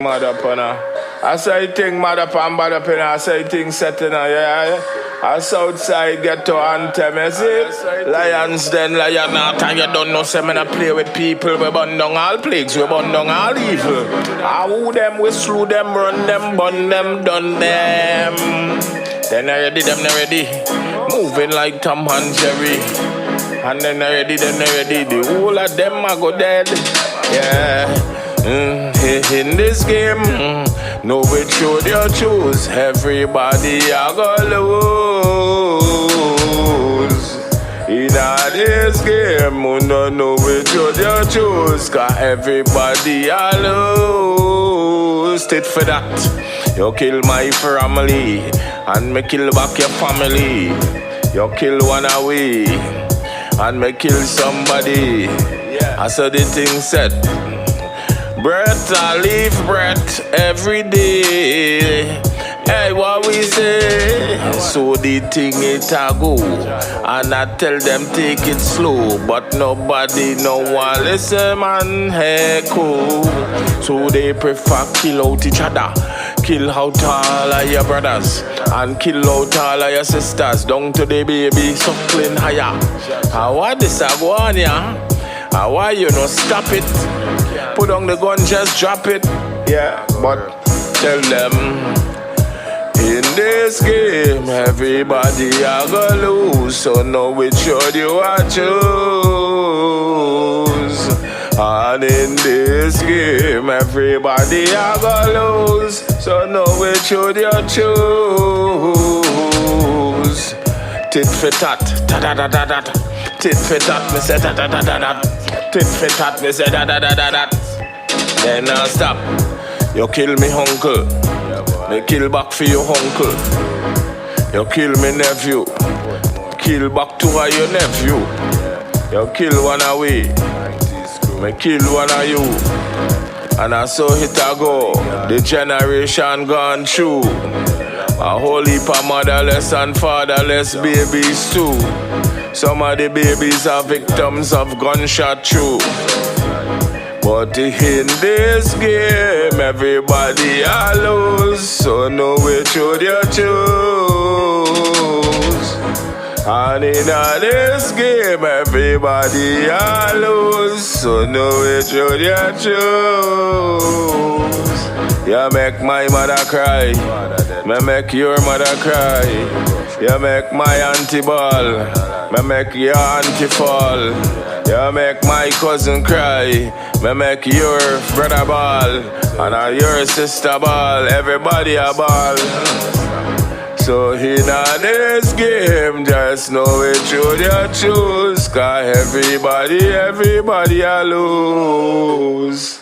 Mother pana. I say thing mother pan bother pana. I say thing setting yeah. I Southside get to anthem, you see? Lions then, lion heart, and you don't know say me I play with people. We burn down all plagues, we burn down all evil. I woo them, we slew them, run them, burn them, done them. Then I ready, them not ready. Moving like Tom and Jerry. And then I ready, then I ready. The whole of them I go dead. Yeah. In this game, no which should you choose. Everybody I go lose. In this game, no know which should you choose. Cause everybody I lose. Tit for that. You kill my family and me kill back your family. You kill one away and me kill somebody. I saw the thing said. Breath, I leave breath every day. Hey, what we say? So the thing it a go, and I tell them take it slow, but nobody no one listen, man. Hey, cool. So they prefer kill out each other, kill out all of your brothers, and kill out all of your sisters. Down to the baby suckling higher. How what this a go on ya? How why you no stop it? Put on the gun, just drop it. Yeah, but tell them in this game, everybody I go lose. So know which should you I choose. And in this game, everybody I go lose. So know which should you choose. Tit for tat, ta da da da da. Tit for tat, me say da da da da da. Tit for tat, me say da da da da da. Then now stop. You kill me uncle. Me kill back for your uncle. You kill me nephew. Kill back to your nephew. You kill one away. Me kill one of you. And I saw it a go. The generation gone through. A whole heap of motherless and fatherless babies too. Some of the babies are victims of gunshot through. But in this game, everybody I lose. So know which should you choose. And in this game, everybody I lose. So know which should you choose. You make my mother cry. Me make your mother cry. You make my auntie ball. Me make your auntie fall. You make my cousin cry. Me make your brother ball. And your sister ball. Everybody a ball. So in this game, just know which should you choose. Cause everybody I lose.